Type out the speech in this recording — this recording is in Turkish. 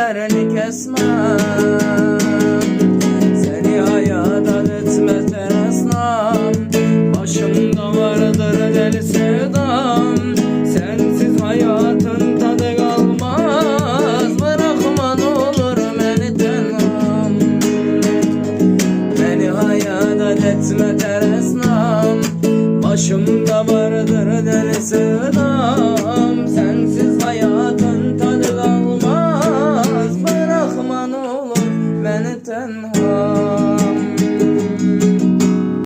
ümidlerini kesmem. Seni hayata etme teresnam. Başımda vardır deli sevdam. Sensiz hayatın tadı kalmaz. Bırakma ne olur beni tenham. Beni hayata etme teresnam. Başımda vardır deli sevdam. Sensiz hayatın tadı kalmaz. Bırakma ne olur beni tenha.